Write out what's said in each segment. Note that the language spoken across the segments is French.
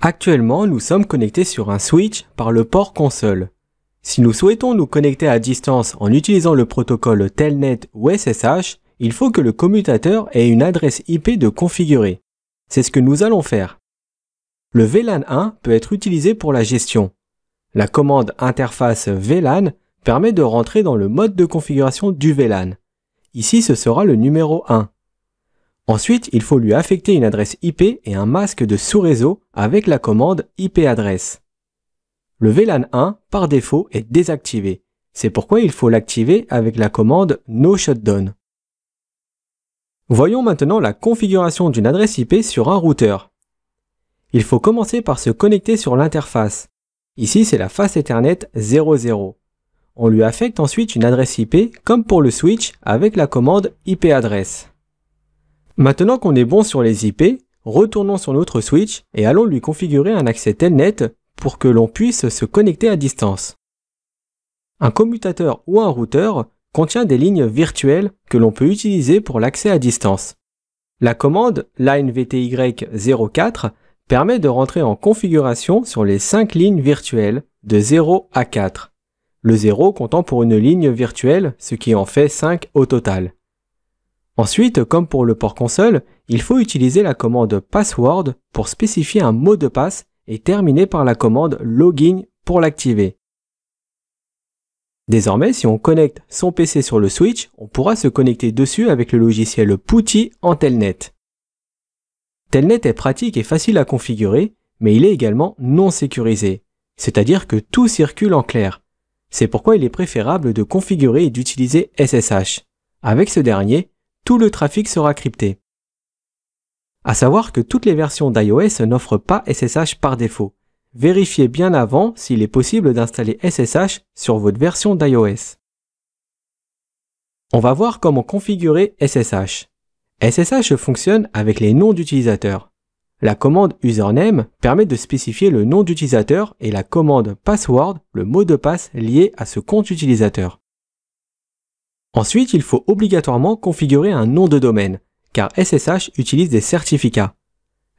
Actuellement, nous sommes connectés sur un switch par le port console. Si nous souhaitons nous connecter à distance en utilisant le protocole Telnet ou SSH, il faut que le commutateur ait une adresse IP de configurer. C'est ce que nous allons faire. Le VLAN 1 peut être utilisé pour la gestion. La commande interface VLAN permet de rentrer dans le mode de configuration du VLAN. Ici, ce sera le numéro 1. Ensuite, il faut lui affecter une adresse IP et un masque de sous-réseau avec la commande IP-adresse. Le VLAN 1, par défaut, est désactivé. C'est pourquoi il faut l'activer avec la commande No Shutdown. Voyons maintenant la configuration d'une adresse IP sur un routeur. Il faut commencer par se connecter sur l'interface. Ici, c'est la face Ethernet 00. On lui affecte ensuite une adresse IP comme pour le switch avec la commande IP-adresse. Maintenant qu'on est bon sur les IP, retournons sur notre switch et allons lui configurer un accès Telnet pour que l'on puisse se connecter à distance. Un commutateur ou un routeur contient des lignes virtuelles que l'on peut utiliser pour l'accès à distance. La commande linevty04 permet de rentrer en configuration sur les 5 lignes virtuelles de 0 à 4. Le 0 comptant pour une ligne virtuelle, ce qui en fait 5 au total. Ensuite, comme pour le port console, il faut utiliser la commande password pour spécifier un mot de passe et terminer par la commande login pour l'activer. Désormais, si on connecte son PC sur le switch, on pourra se connecter dessus avec le logiciel PuTTY en Telnet. Telnet est pratique et facile à configurer, mais il est également non sécurisé, c'est-à-dire que tout circule en clair. C'est pourquoi il est préférable de configurer et d'utiliser SSH. Avec ce dernier, tout le trafic sera crypté. À savoir que toutes les versions d'iOS n'offrent pas SSH par défaut. Vérifiez bien avant s'il est possible d'installer SSH sur votre version d'iOS. On va voir comment configurer SSH. SSH fonctionne avec les noms d'utilisateurs. La commande username permet de spécifier le nom d'utilisateur et la commande password, le mot de passe lié à ce compte utilisateur. Ensuite, il faut obligatoirement configurer un nom de domaine, car SSH utilise des certificats.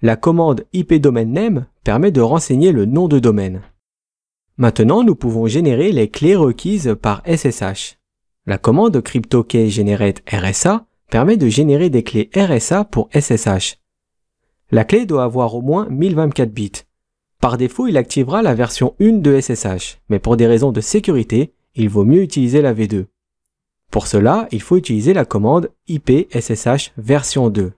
La commande ipDomainName permet de renseigner le nom de domaine. Maintenant, nous pouvons générer les clés requises par SSH. La commande CryptoKeyGenerateRSA permet de générer des clés RSA pour SSH. La clé doit avoir au moins 1024 bits. Par défaut, il activera la version 1 de SSH, mais pour des raisons de sécurité, il vaut mieux utiliser la V2. Pour cela, il faut utiliser la commande IP-SSH version 2.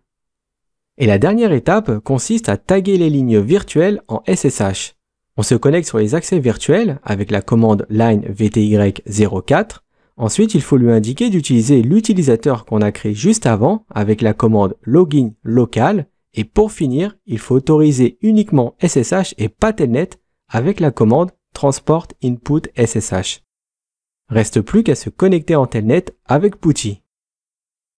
Et la dernière étape consiste à taguer les lignes virtuelles en SSH. On se connecte sur les accès virtuels avec la commande linevty04. Ensuite, il faut lui indiquer d'utiliser l'utilisateur qu'on a créé juste avant avec la commande login local. Et pour finir, il faut autoriser uniquement SSH et pas Telnet avec la commande transport input SSH. Reste plus qu'à se connecter en Telnet avec PuTTY.